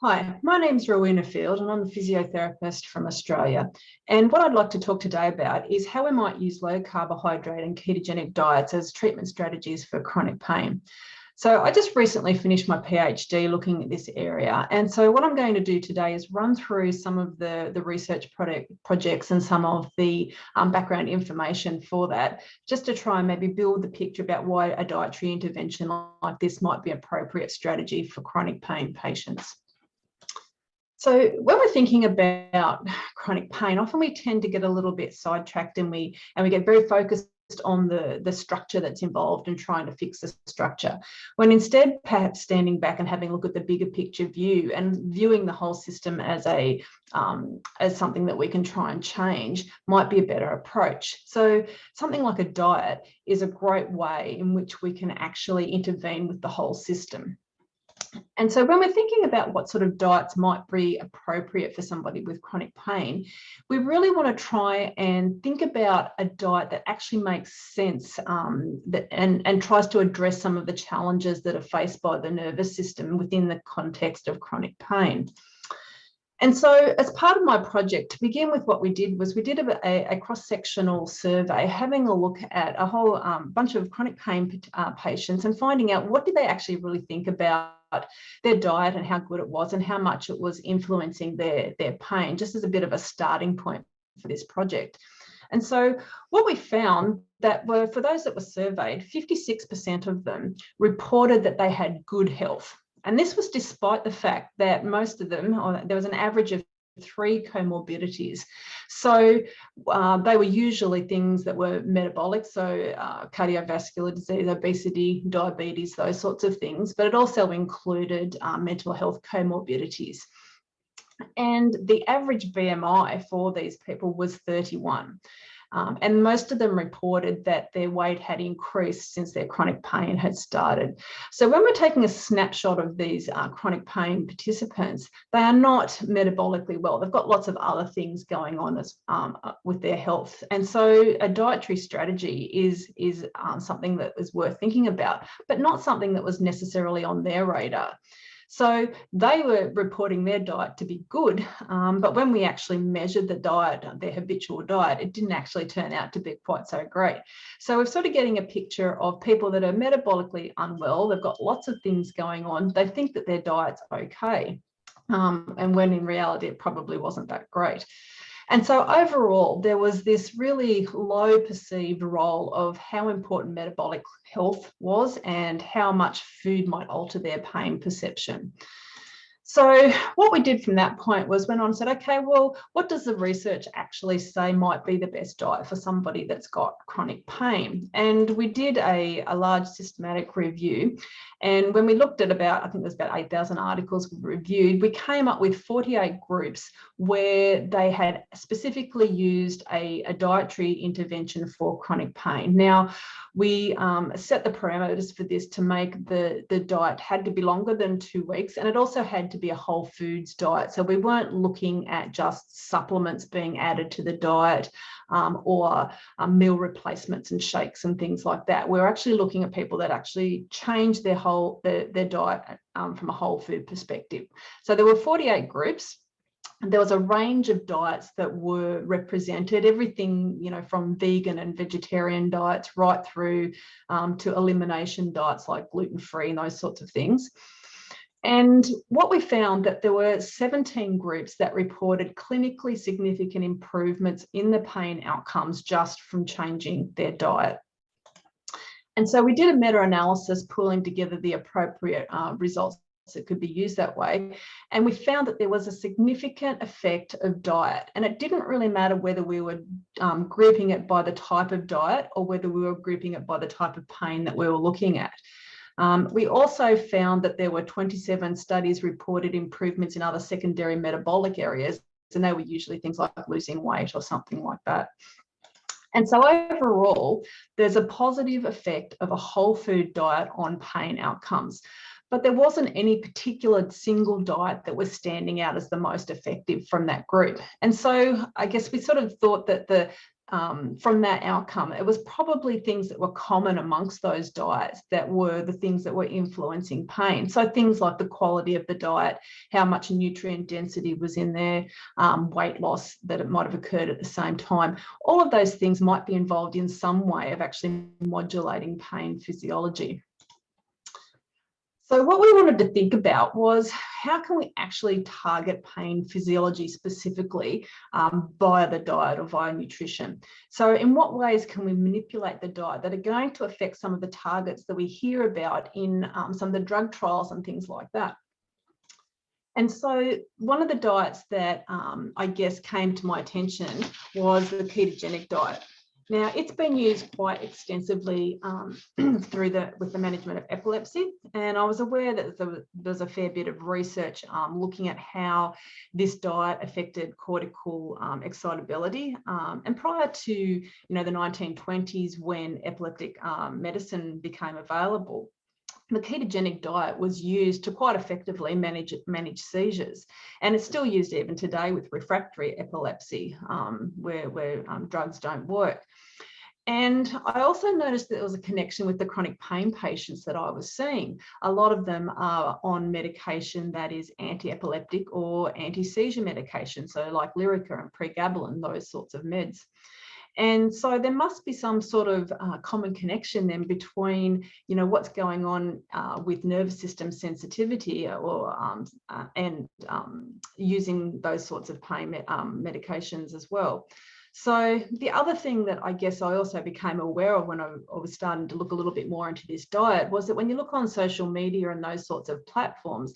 Hi, my name's Rowena Field and I'm a physiotherapist from Australia. And what I'd like to talk today about is how we might use low carbohydrate and ketogenic diets as treatment strategies for chronic pain. So I just recently finished my PhD looking at this area. And so what I'm going to do today is run through some of the research projects and some of the background information for that, just to try and maybe build the picture about why a dietary intervention like this might be an appropriate strategy for chronic pain patients. So when we're thinking about chronic pain, often we tend to get a little bit sidetracked and we get very focused on the structure that's involved and trying to fix the structure, when instead perhaps standing back and having a look at the bigger picture view and viewing the whole system as something that we can try and change might be a better approach. So something like a diet is a great way in which we can actually intervene with the whole system. And so when we're thinking about what sort of diets might be appropriate for somebody with chronic pain, we really want to try and think about a diet that actually makes sense and tries to address some of the challenges that are faced by the nervous system within the context of chronic pain. And so as part of my project, to begin with, what we did was we did a cross-sectional survey, having a look at a whole bunch of chronic pain patients and finding out what did they actually really think about their diet and how good it was and how much it was influencing their pain, just as a bit of a starting point for this project. And so what we found that were, for those that were surveyed, 56% of them reported that they had good health. And this was despite the fact that most of them, there was an average of 3 comorbidities. So they were usually things that were metabolic, so cardiovascular disease, obesity, diabetes, those sorts of things, but it also included mental health comorbidities. And the average BMI for these people was 31. And most of them reported that their weight had increased since their chronic pain had started. So when we're taking a snapshot of these chronic pain participants, they are not metabolically well. They've got lots of other things going on with their health. And so a dietary strategy is something that is worth thinking about, but not something that was necessarily on their radar. So they were reporting their diet to be good, but when we actually measured the diet, their habitual diet, it didn't actually turn out to be quite so great. So we're sort of getting a picture of people that are metabolically unwell. They've got lots of things going on. They think that their diet's okay, and when in reality, it probably wasn't that great. And so overall, there was this really low perceived role of how important metabolic health was and how much food might alter their pain perception. So what we did from that point was went on and said, okay, well, what does the research actually say might be the best diet for somebody that's got chronic pain? And we did a large systematic review. And when we looked at I think there's about 8,000 articles reviewed, we came up with 48 groups where they had specifically used a dietary intervention for chronic pain. Now, we set the parameters for this to make the diet had to be longer than 2 weeks, and it also had to be a whole foods diet. So we weren't looking at just supplements being added to the diet or meal replacements and shakes and things like that. We're actually looking at people that actually change their diet from a whole food perspective. So there were 48 groups. There was a range of diets that were represented, everything, from vegan and vegetarian diets right through to elimination diets like gluten-free and those sorts of things. And what we found that there were 17 groups that reported clinically significant improvements in the pain outcomes just from changing their diet. And so we did a meta-analysis pulling together the appropriate results that could be used that way. And we found that there was a significant effect of diet. And it didn't really matter whether we were grouping it by the type of diet or whether we were grouping it by the type of pain that we were looking at. We also found that there were 27 studies reported improvements in other secondary metabolic areas, and they were usually things like losing weight or something like that. And so overall, there's a positive effect of a whole food diet on pain outcomes. But there wasn't any particular single diet that was standing out as the most effective from that group. And so I guess we sort of thought that from that outcome, it was probably things that were common amongst those diets that were the things that were influencing pain. So things like the quality of the diet, how much nutrient density was in there, weight loss that it might have occurred at the same time. All of those things might be involved in some way of actually modulating pain physiology. So what we wanted to think about was how can we actually target pain physiology specifically via the diet or via nutrition? So in what ways can we manipulate the diet that are going to affect some of the targets that we hear about in some of the drug trials and things like that? And so one of the diets that I guess came to my attention was the ketogenic diet. Now, it's been used quite extensively with the management of epilepsy, and I was aware that there's a fair bit of research looking at how this diet affected cortical excitability. And prior to the 1920s, when epileptic medicine became available, the ketogenic diet was used to quite effectively manage seizures, and it's still used even today with refractory epilepsy where drugs don't work. And I also noticed that there was a connection with the chronic pain patients that I was seeing. A lot of them are on medication that is anti-epileptic or anti-seizure medication, so like Lyrica and pregabalin, those sorts of meds. And so there must be some sort of common connection then between, what's going on with nervous system sensitivity and using those sorts of pain medications as well. So the other thing that I guess I also became aware of when I was starting to look a little bit more into this diet was that when you look on social media and those sorts of platforms,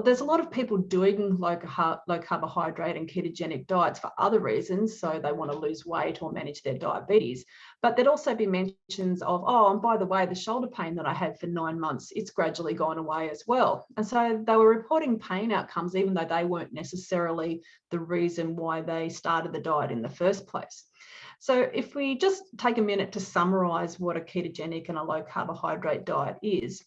there's a lot of people doing low carbohydrate and ketogenic diets for other reasons. So they want to lose weight or manage their diabetes. But there'd also be mentions of, oh, and by the way, the shoulder pain that I had for 9 months, it's gradually gone away as well. And so they were reporting pain outcomes, even though they weren't necessarily the reason why they started the diet in the first place. So if we just take a minute to summarize what a ketogenic and a low carbohydrate diet is.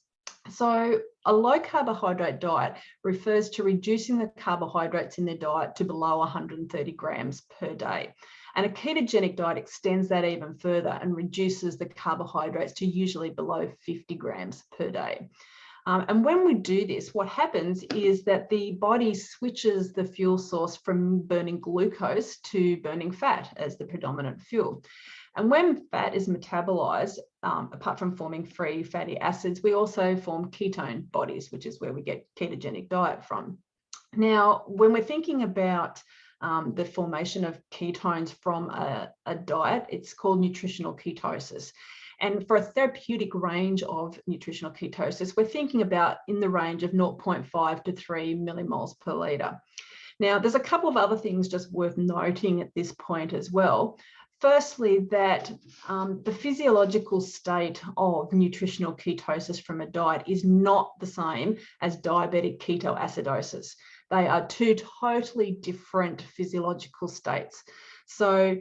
So a low carbohydrate diet refers to reducing the carbohydrates in the diet to below 130 grams per day. And a ketogenic diet extends that even further and reduces the carbohydrates to usually below 50 grams per day. And when we do this, what happens is that the body switches the fuel source from burning glucose to burning fat as the predominant fuel. And when fat is metabolized, apart from forming free fatty acids, we also form ketone bodies, which is where we get ketogenic diet from. Now, when we're thinking about the formation of ketones from a diet, it's called nutritional ketosis. And for a therapeutic range of nutritional ketosis, we're thinking about in the range of 0.5 to 3 millimoles per litre. Now, there's a couple of other things just worth noting at this point as well. Firstly, that the physiological state of nutritional ketosis from a diet is not the same as diabetic ketoacidosis. They are two totally different physiological states. So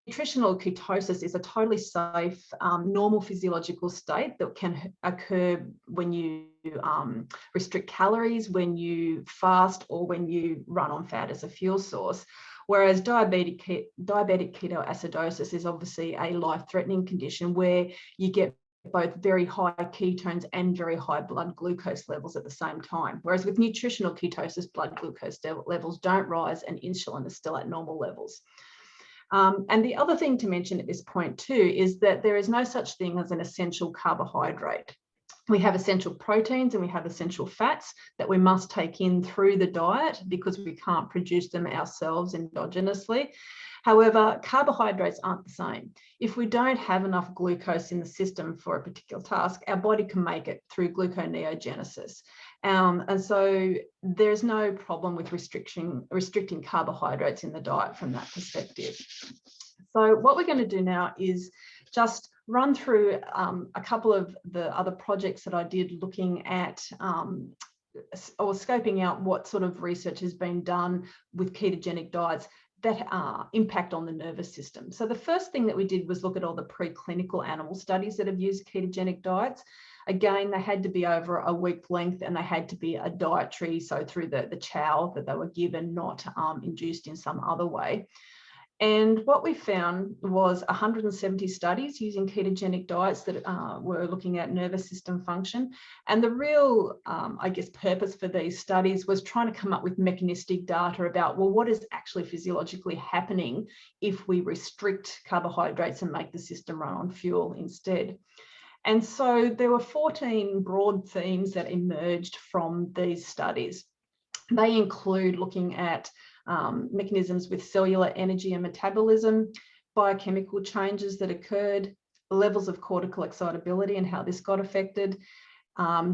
nutritional ketosis is a totally safe, normal physiological state that can occur when you restrict calories, when you fast, or when you run on fat as a fuel source. Whereas diabetic ketoacidosis is obviously a life-threatening condition where you get both very high ketones and very high blood glucose levels at the same time. Whereas with nutritional ketosis, blood glucose levels don't rise and insulin is still at normal levels. And the other thing to mention at this point too is that there is no such thing as an essential carbohydrate. We have essential proteins and we have essential fats that we must take in through the diet because we can't produce them ourselves endogenously. However, carbohydrates aren't the same. If we don't have enough glucose in the system for a particular task, our body can make it through gluconeogenesis. And so there's no problem with restricting carbohydrates in the diet from that perspective. So what we're going to do now is just run through a couple of the other projects that I did looking at or scoping out what sort of research has been done with ketogenic diets that impact on the nervous system. So the first thing that we did was look at all the preclinical animal studies that have used ketogenic diets. Again, they had to be over a week length and they had to be a dietary, so through the chow that they were given, not induced in some other way. And what we found was 170 studies using ketogenic diets that were looking at nervous system function. And the real, I guess, purpose for these studies was trying to come up with mechanistic data about, well, what is actually physiologically happening if we restrict carbohydrates and make the system run on fuel instead. And so there were 14 broad themes that emerged from these studies. They include looking at mechanisms with cellular energy and metabolism, biochemical changes that occurred, levels of cortical excitability and how this got affected,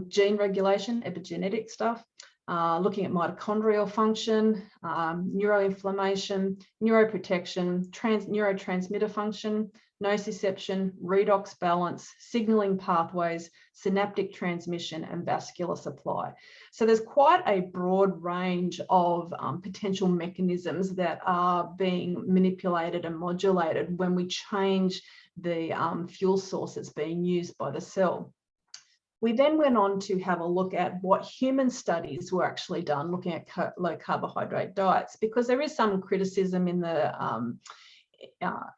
gene regulation, epigenetic stuff, looking at mitochondrial function, neuroinflammation, neuroprotection, neurotransmitter function, nociception, redox balance, signaling pathways, synaptic transmission, and vascular supply. So there's quite a broad range of potential mechanisms that are being manipulated and modulated when we change the fuel source that's being used by the cell. We then went on to have a look at what human studies were actually done looking at low carbohydrate diets, because there is some criticism in the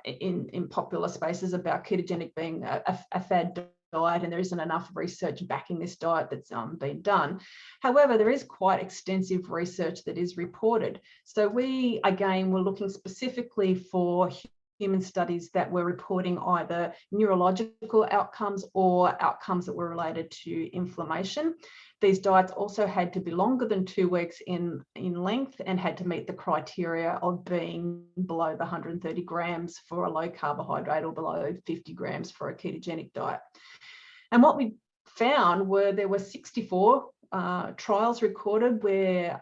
in popular spaces about ketogenic being a fad diet, and there isn't enough research backing this diet that's been done. However, there is quite extensive research that is reported. So we, again, were looking specifically for human studies that were reporting either neurological outcomes or outcomes that were related to inflammation. These diets also had to be longer than 2 weeks in length and had to meet the criteria of being below the 130 grams for a low carbohydrate or below 50 grams for a ketogenic diet. And what we found were there were 64 trials recorded where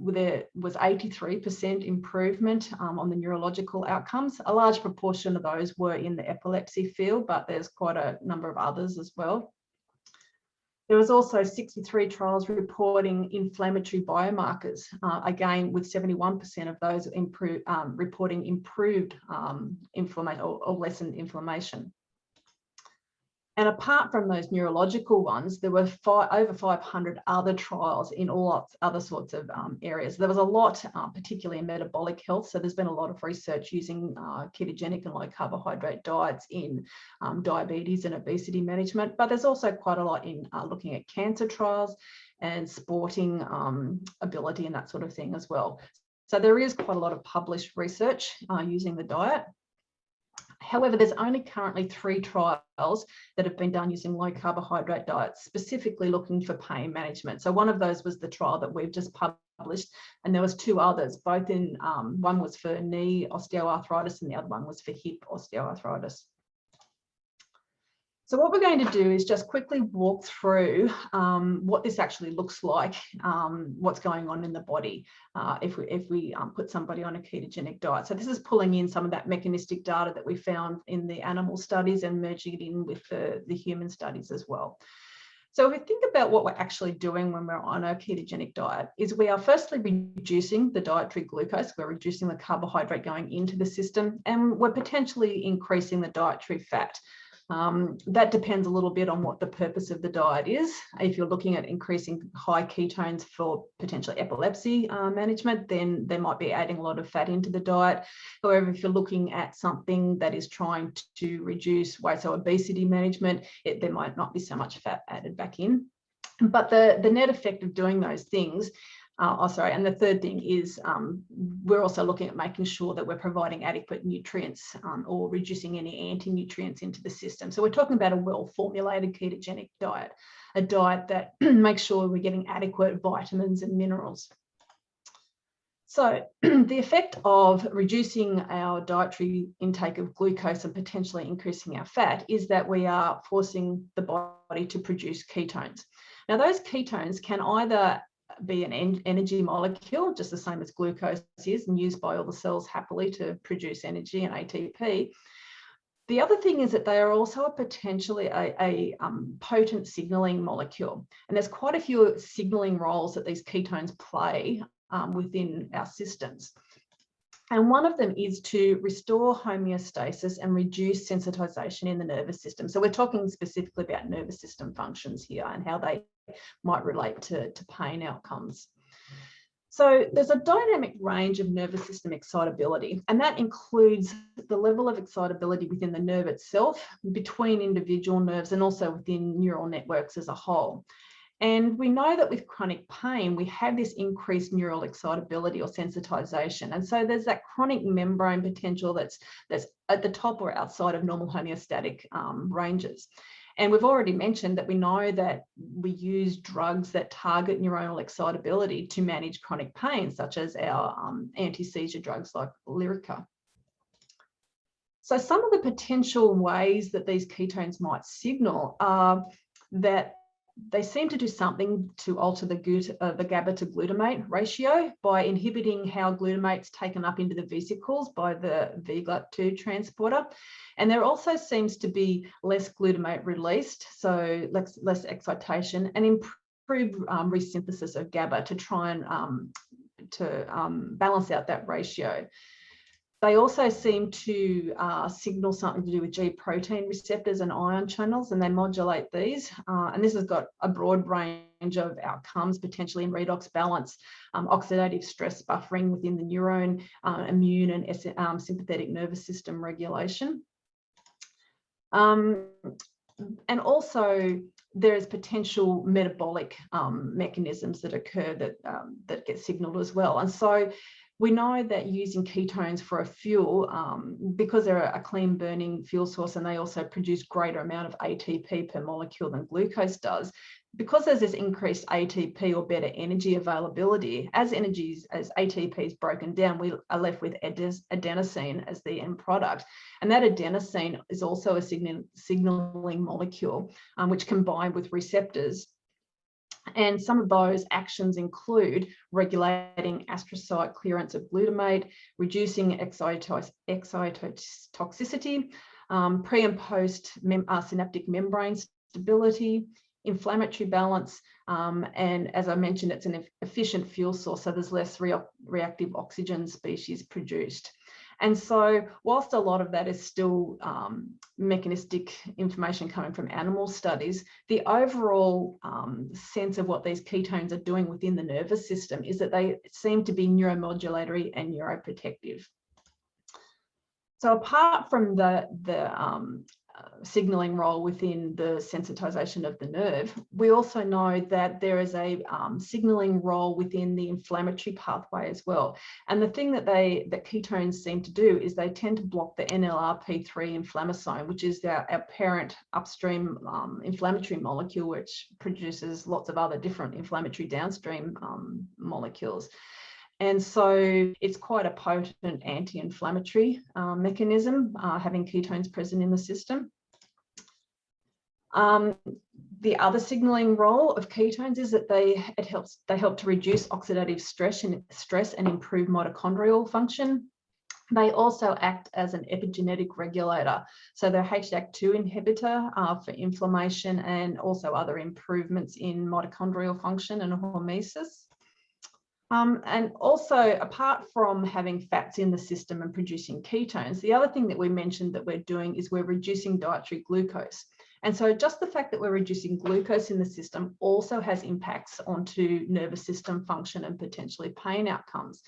there was 83% improvement on the neurological outcomes. A large proportion of those were in the epilepsy field, but there's quite a number of others as well. There was also 63 trials reporting inflammatory biomarkers, again, with 71% of those reporting improved inflammation or lessened inflammation. And apart from those neurological ones, there were over 500 other trials in all other sorts of areas. There was a lot, particularly in metabolic health. So there's been a lot of research using ketogenic and low carbohydrate diets in diabetes and obesity management. But there's also quite a lot in looking at cancer trials and sporting ability and that sort of thing as well. So there is quite a lot of published research using the diet. However, there's only currently 3 trials that have been done using low carbohydrate diets, specifically looking for pain management. So one of those was the trial that we've just published, and there was 2 others, both in, one was for knee osteoarthritis and the other one was for hip osteoarthritis. So what we're going to do is just quickly walk through what this actually looks like, what's going on in the body if we put somebody on a ketogenic diet. So this is pulling in some of that mechanistic data that we found in the animal studies and merging it in with the human studies as well. So if we think about what we're actually doing when we're on a ketogenic diet, is we are firstly reducing the dietary glucose, we're reducing the carbohydrate going into the system, and we're potentially increasing the dietary fat. That depends a little bit on what the purpose of the diet is. If you're looking at increasing high ketones for potentially epilepsy management, then they might be adding a lot of fat into the diet. However, if you're looking at something that is trying to reduce weight, so obesity management, there might not be so much fat added back in. But the net effect of doing those things, and the third thing is we're also looking at making sure that we're providing adequate nutrients or reducing any anti-nutrients into the system. So we're talking about a well-formulated ketogenic diet, a diet that makes sure we're getting adequate vitamins and minerals. So the effect of reducing our dietary intake of glucose and potentially increasing our fat is that we are forcing the body to produce ketones. Now, those ketones can either be an energy molecule, just the same as glucose is, and used by all the cells happily to produce energy and ATP. The other thing is that they are also potentially a potent signaling molecule. And there's quite a few signaling roles that these ketones play within our systems. And one of them is to restore homeostasis and reduce sensitization in the nervous system. So we're talking specifically about nervous system functions here and how they might relate to pain outcomes. So there's a dynamic range of nervous system excitability, and that includes the level of excitability within the nerve itself, between individual nerves, and also within neural networks as a whole. And we know that with chronic pain, we have this increased neural excitability or sensitization. And so there's that chronic membrane potential that's at the top or outside of normal homeostatic ranges. And we've already mentioned that we know that we use drugs that target neuronal excitability to manage chronic pain, such as our anti-seizure drugs like Lyrica. So some of the potential ways that these ketones might signal are that they seem to do something to alter the GABA to glutamate ratio by inhibiting how glutamate's taken up into the vesicles by the VGLUT2 transporter. And there also seems to be less glutamate released, so less excitation, and improved resynthesis of GABA to try and balance out that ratio. They also seem to signal something to do with G protein receptors and ion channels, and they modulate these. And this has got a broad range of outcomes, potentially in redox balance, oxidative stress buffering within the neuron, immune and sympathetic nervous system regulation. And also there is potential metabolic mechanisms that occur that get signaled as well. And so we know that using ketones for a fuel, because they're a clean burning fuel source and they also produce greater amount of ATP per molecule than glucose does, because there's this increased ATP or better energy availability, as ATP is broken down, we are left with adenosine as the end product. And that adenosine is also a signaling molecule, which combined with receptors. And some of those actions include regulating astrocyte clearance of glutamate, reducing excitotoxicity, pre and post synaptic membrane stability, inflammatory balance, and as I mentioned, it's an efficient fuel source, so there's less reactive oxygen species produced. And so whilst a lot of that is still mechanistic information coming from animal studies, the overall sense of what these ketones are doing within the nervous system is that they seem to be neuromodulatory and neuroprotective. So apart from the signaling role within the sensitization of the nerve, we also know that there is a signaling role within the inflammatory pathway as well. And the thing that ketones seem to do is they tend to block the NLRP3 inflammasome, which is our parent upstream inflammatory molecule, which produces lots of other different inflammatory downstream molecules. And so it's quite a potent anti-inflammatory mechanism, having ketones present in the system. The other signaling role of ketones is that they help to reduce oxidative stress and improve mitochondrial function. They also act as an epigenetic regulator. So they're HDAC2 inhibitor for inflammation and also other improvements in mitochondrial function and hormesis. And also, apart from having fats in the system and producing ketones, the other thing that we mentioned that we're doing is we're reducing dietary glucose. And so just the fact that we're reducing glucose in the system also has impacts onto nervous system function and potentially pain outcomes.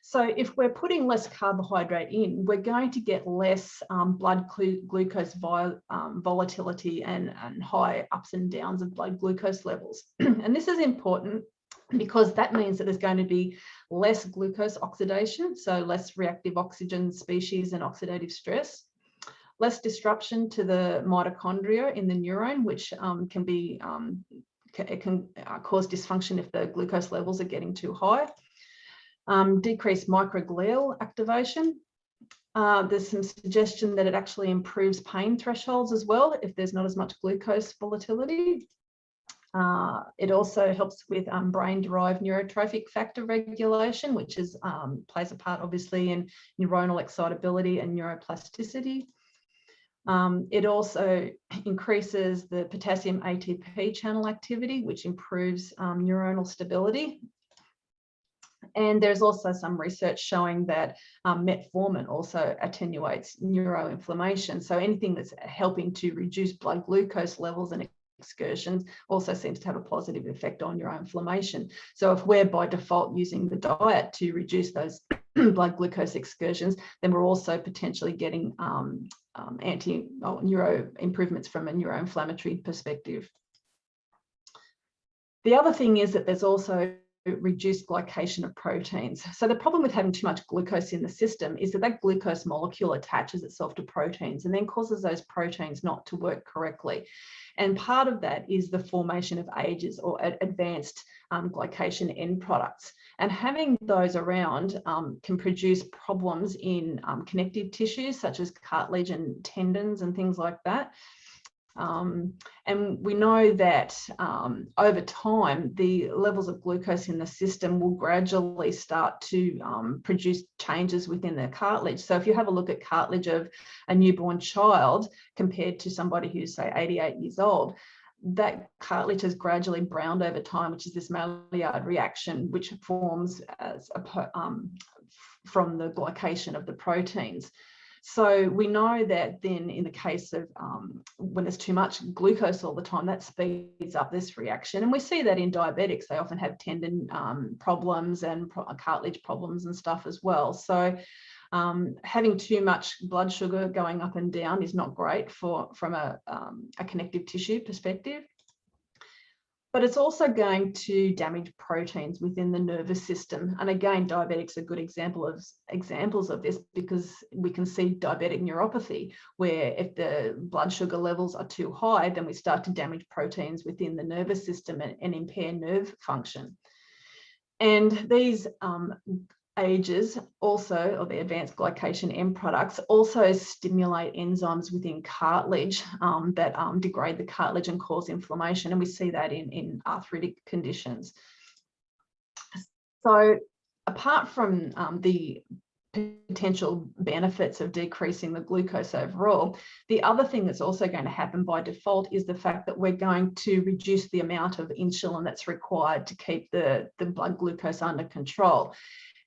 So if we're putting less carbohydrate in, we're going to get less blood glucose volatility and high ups and downs of blood glucose levels. And this is important because that means that there's going to be less glucose oxidation, so less reactive oxygen species and oxidative stress, less disruption to the mitochondria in the neuron, which can cause dysfunction if the glucose levels are getting too high, decreased microglial activation. There's some suggestion that it actually improves pain thresholds as well if there's not as much glucose volatility. It also helps with brain-derived neurotrophic factor regulation, which plays a part obviously in neuronal excitability and neuroplasticity. It also increases the potassium ATP channel activity, which improves neuronal stability. And there's also some research showing that metformin also attenuates neuroinflammation. So anything that's helping to reduce blood glucose levels and excursions also seems to have a positive effect on your inflammation. So if we're by default using the diet to reduce those blood glucose excursions, then we're also potentially getting neuro improvements from a neuroinflammatory perspective. The other thing is that there's also reduced glycation of proteins. So the problem with having too much glucose in the system is that that glucose molecule attaches itself to proteins and then causes those proteins not to work correctly. And part of that is the formation of AGEs, or advanced glycation end products. And having those around can produce problems in connective tissues such as cartilage and tendons and things like that. And we know that over time, the levels of glucose in the system will gradually start to produce changes within the cartilage. So if you have a look at cartilage of a newborn child compared to somebody who's, say, 88 years old, that cartilage has gradually browned over time, which is this Maillard reaction, which forms as from the glycation of the proteins. So we know that then in the case of when there's too much glucose all the time, that speeds up this reaction. And we see that in diabetics. They often have tendon problems and cartilage problems and stuff as well. So having too much blood sugar going up and down is not great from a connective tissue perspective. But it's also going to damage proteins within the nervous system. And again, diabetics are good examples of this, because we can see diabetic neuropathy, where if the blood sugar levels are too high, then we start to damage proteins within the nervous system and impair nerve function. And these AGEs also, or the advanced glycation end products, also stimulate enzymes within cartilage that degrade the cartilage and cause inflammation. And we see that in arthritic conditions. So apart from the potential benefits of decreasing the glucose overall, the other thing that's also going to happen by default is the fact that we're going to reduce the amount of insulin that's required to keep the blood glucose under control.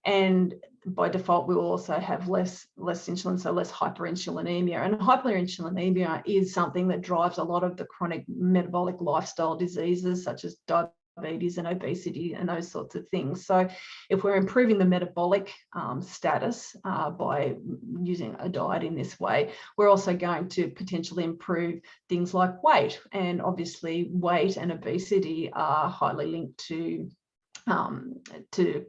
And by default, we will also have less insulin, so less hyperinsulinemia. And hyperinsulinemia is something that drives a lot of the chronic metabolic lifestyle diseases, such as diabetes and obesity and those sorts of things. So if we're improving the metabolic status by using a diet in this way, we're also going to potentially improve things like weight. And obviously, weight and obesity are highly linked to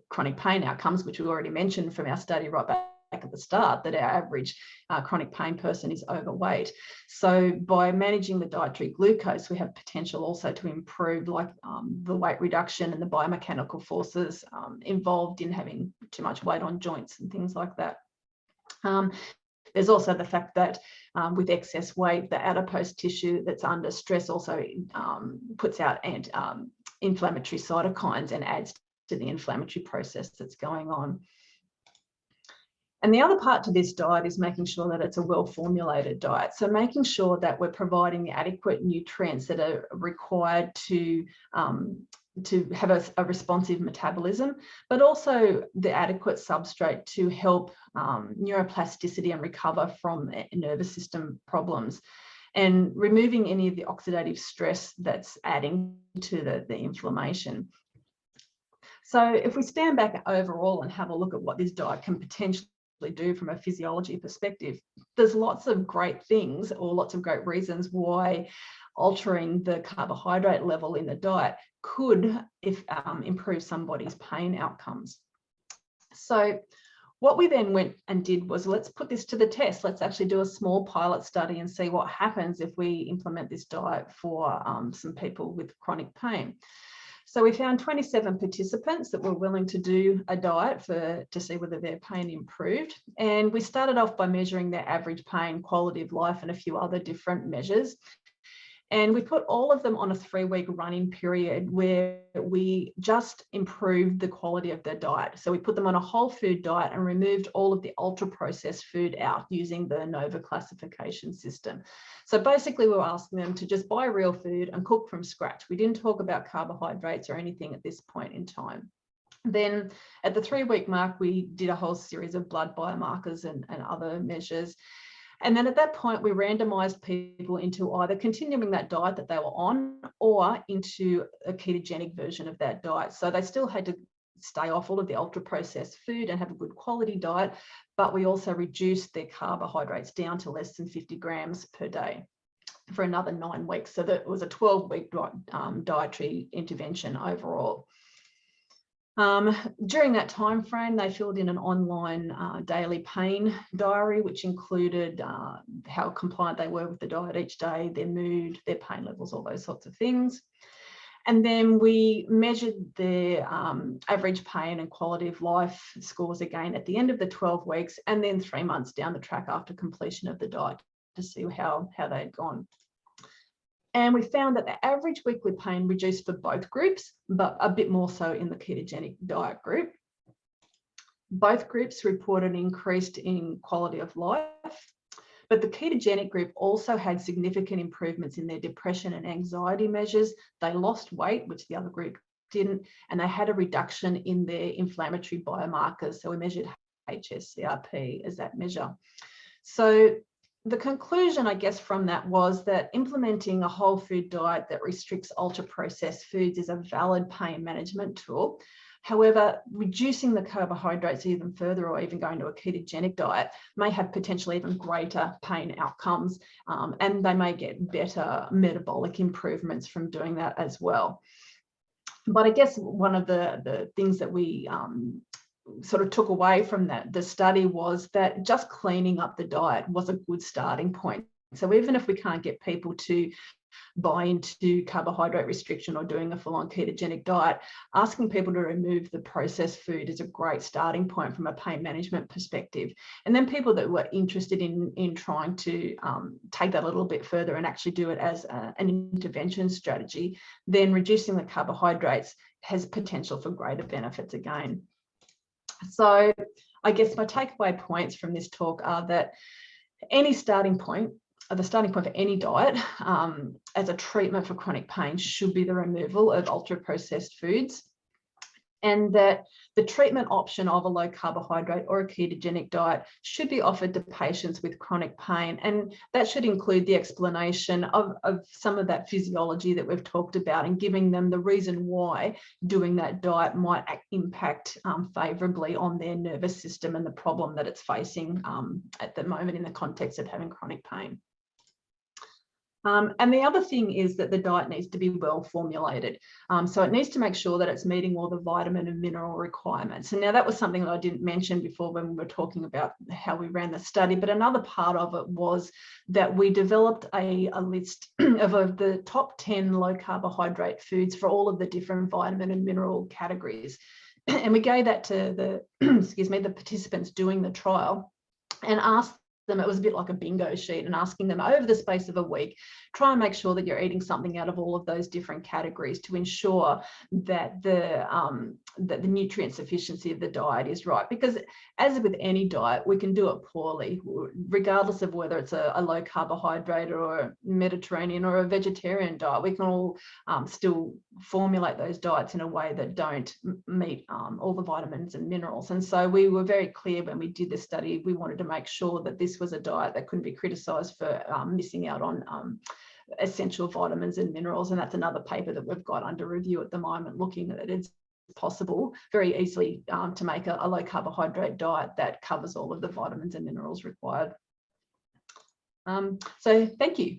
chronic pain outcomes, which we already mentioned from our study right back at the start, that our average chronic pain person is overweight. So by managing the dietary glucose, we have potential also to improve the weight reduction and the biomechanical forces involved in having too much weight on joints and things like that. There's also the fact that with excess weight, the adipose tissue that's under stress also puts out inflammatory cytokines and adds to the inflammatory process that's going on. And the other part to this diet is making sure that it's a well-formulated diet. So making sure that we're providing the adequate nutrients that are required to have a responsive metabolism, but also the adequate substrate to help neuroplasticity and recover from nervous system problems, and removing any of the oxidative stress that's adding to the inflammation. So if we stand back overall and have a look at what this diet can potentially do from a physiology perspective, there's lots of great things, or lots of great reasons why altering the carbohydrate level in the diet could improve somebody's pain outcomes. So what we then went and did was, let's put this to the test. Let's actually do a small pilot study and see what happens if we implement this diet for some people with chronic pain. So we found 27 participants that were willing to do a diet to see whether their pain improved. And we started off by measuring their average pain, quality of life, and a few other different measures. And we put all of them on a 3-week run-in period where we just improved the quality of their diet. So we put them on a whole food diet and removed all of the ultra-processed food out using the NOVA classification system. So basically, we were asking them to just buy real food and cook from scratch. We didn't talk about carbohydrates or anything at this point in time. Then at the 3-week mark, we did a whole series of blood biomarkers and other measures. And then at that point, we randomized people into either continuing that diet that they were on or into a ketogenic version of that diet. So they still had to stay off all of the ultra processed food and have a good quality diet, but we also reduced their carbohydrates down to less than 50 grams per day for another 9 weeks. So that it was a 12-week dietary intervention overall. During that time frame, they filled in an online daily pain diary, which included how compliant they were with the diet each day, their mood, their pain levels, all those sorts of things. And then we measured their average pain and quality of life scores again at the end of the 12 weeks, and then 3 months down the track after completion of the diet to see how they had gone. And we found that the average weekly pain reduced for both groups, but a bit more so in the ketogenic diet group. Both groups reported increased in quality of life, but the ketogenic group also had significant improvements in their depression and anxiety measures. They lost weight, which the other group didn't, and they had a reduction in their inflammatory biomarkers. So we measured hs-CRP as that measure. So the conclusion, I guess, from that was that implementing a whole food diet that restricts ultra-processed foods is a valid pain management tool. However, reducing the carbohydrates even further or even going to a ketogenic diet may have potentially even greater pain outcomes, and they may get better metabolic improvements from doing that as well. But I guess one of the things that we sort of took away from the study was that just cleaning up the diet was a good starting point. So even if we can't get people to buy into carbohydrate restriction or doing a full-on ketogenic diet, asking people to remove the processed food is a great starting point from a pain management perspective. And then people that were interested in trying to take that a little bit further and actually do it as an intervention strategy, then reducing the carbohydrates has potential for greater benefits again. So I guess my takeaway points from this talk are that any starting point, the starting point for any diet as a treatment for chronic pain should be the removal of ultra-processed foods, and that the treatment option of a low carbohydrate or a ketogenic diet should be offered to patients with chronic pain. And that should include the explanation of some of that physiology that we've talked about and giving them the reason why doing that diet might impact favourably on their nervous system and the problem that it's facing at the moment in the context of having chronic pain. And the other thing is that the diet needs to be well formulated. So it needs to make sure that it's meeting all the vitamin and mineral requirements. And now that was something that I didn't mention before when we were talking about how we ran the study, but another part of it was that we developed a list of the top 10 low carbohydrate foods for all of the different vitamin and mineral categories. And we gave that to the, the participants doing the trial and asked them, it was a bit like a bingo sheet, and asking them over the space of a week, try and make sure that you're eating something out of all of those different categories to ensure that the nutrient sufficiency of the diet is right. Because as with any diet, we can do it poorly, regardless of whether it's a low carbohydrate or a Mediterranean or a vegetarian diet. We can all still formulate those diets in a way that don't meet all the vitamins and minerals. And so we were very clear when we did the study, we wanted to make sure that this was a diet that couldn't be criticised for missing out on essential vitamins and minerals. And that's another paper that we've got under review at the moment, looking at it. It's possible very easily to make a low carbohydrate diet that covers all of the vitamins and minerals required. So thank you.